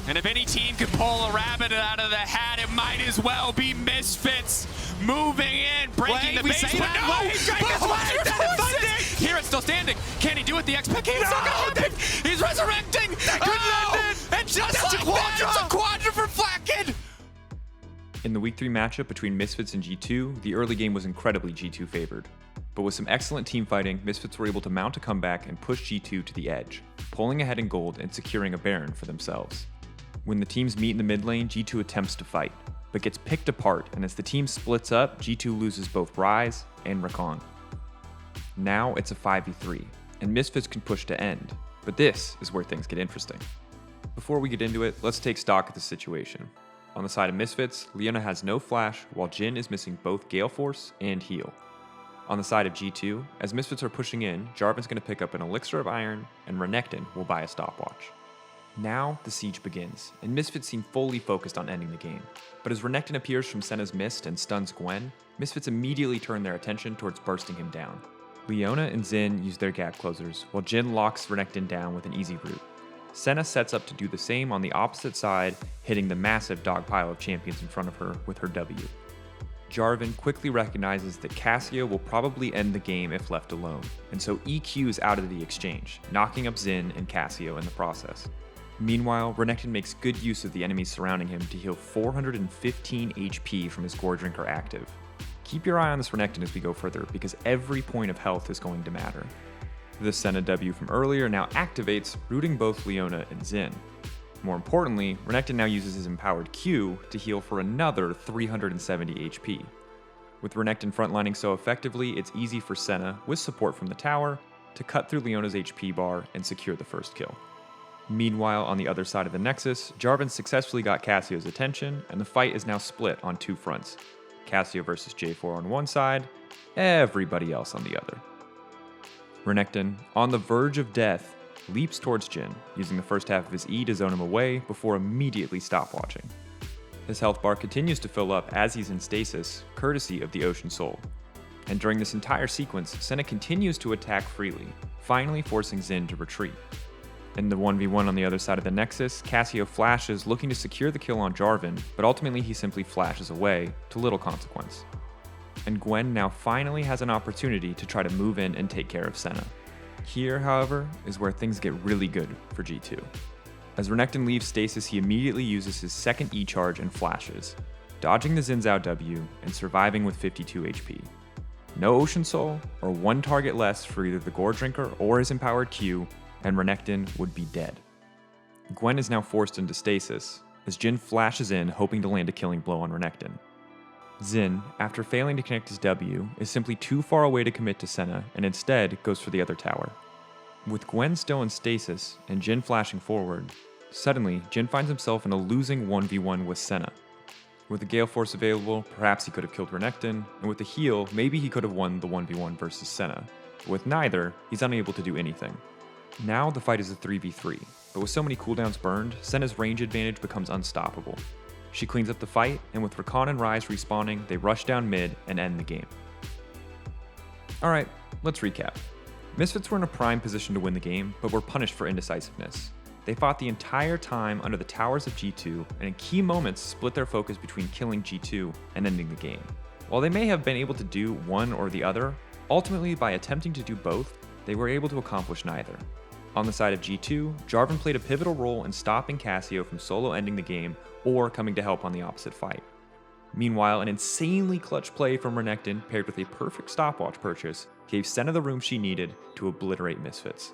And if any team can pull a rabbit out of the hat, it might as well be Misfits. Moving in, breaking the base, but no! Here it's still standing. Can he do it? The XP is not gonna happen. He's resurrecting. And just like that, it's a quadra for Flacken. In the Week 3 matchup between Misfits and G2, the early game was incredibly G2 favored. But with some excellent team fighting, Misfits were able to mount a comeback and push G2 to the edge, pulling ahead in gold and securing a Baron for themselves. When the teams meet in the mid lane, G2 attempts to fight, but gets picked apart, and as the team splits up, G2 loses both Ryze and Rakan. Now it's a 5v3, and Misfits can push to end, but this is where things get interesting. Before we get into it, let's take stock of the situation. On the side of Misfits, Leona has no flash, while Jhin is missing both Gale Force and Heal. On the side of G2, as Misfits are pushing in, Jarvan's going to pick up an Elixir of Iron, and Renekton will buy a stopwatch. Now the siege begins, and Misfits seem fully focused on ending the game. But as Renekton appears from Senna's mist and stuns Gwen, Misfits immediately turn their attention towards bursting him down. Leona and Xin use their gap closers, while Jhin locks Renekton down with an easy root. Senna sets up to do the same on the opposite side, hitting the massive dog pile of champions in front of her with her W. Jarvan quickly recognizes that Cassio will probably end the game if left alone, and so EQs out of the exchange, knocking up Xin and Cassio in the process. Meanwhile, Renekton makes good use of the enemies surrounding him to heal 415 HP from his Gore Drinker active. Keep your eye on this Renekton as we go further, because every point of health is going to matter. The Senna W from earlier now activates, rooting both Leona and Xin. More importantly, Renekton now uses his empowered Q to heal for another 370 HP. With Renekton frontlining so effectively, it's easy for Senna, with support from the tower, to cut through Leona's HP bar and secure the first kill. Meanwhile, on the other side of the Nexus, Jarvan successfully got Cassio's attention, and the fight is now split on two fronts. Cassio versus J4 on one side, everybody else on the other. Renekton, on the verge of death, leaps towards Jhin, using the first half of his E to zone him away before immediately stopwatching. His health bar continues to fill up as he's in stasis, courtesy of the Ocean Soul. And during this entire sequence, Senna continues to attack freely, finally forcing Xin to retreat. In the 1v1 on the other side of the Nexus, Cassio flashes looking to secure the kill on Jarvan, but ultimately he simply flashes away, to little consequence. And Gwen now finally has an opportunity to try to move in and take care of Senna. Here, however, is where things get really good for G2. As Renekton leaves stasis, he immediately uses his second E-charge and flashes, dodging the Xin Zhao W and surviving with 52 HP. No Ocean Soul, or one target less for either the Gore Drinker or his empowered Q, and Renekton would be dead. Gwen is now forced into stasis, as Jhin flashes in hoping to land a killing blow on Renekton. Xin, after failing to connect his W, is simply too far away to commit to Senna and instead goes for the other tower. With Gwen still in stasis and Jhin flashing forward, suddenly Jhin finds himself in a losing 1v1 with Senna. With the Gale Force available, perhaps he could have killed Renekton, and with the heal, maybe he could have won the 1v1 versus Senna. But with neither, he's unable to do anything. Now the fight is a 3v3, but with so many cooldowns burned, Senna's range advantage becomes unstoppable. She cleans up the fight, and with Rakan and Ryze respawning, they rush down mid and end the game. Alright, let's recap. Misfits were in a prime position to win the game, but were punished for indecisiveness. They fought the entire time under the towers of G2, and in key moments split their focus between killing G2 and ending the game. While they may have been able to do one or the other, ultimately by attempting to do both, they were able to accomplish neither. On the side of G2, Jarvan played a pivotal role in stopping Cassio from solo ending the game or coming to help on the opposite fight. Meanwhile, an insanely clutch play from Renekton paired with a perfect stopwatch purchase gave Senna the room she needed to obliterate Misfits.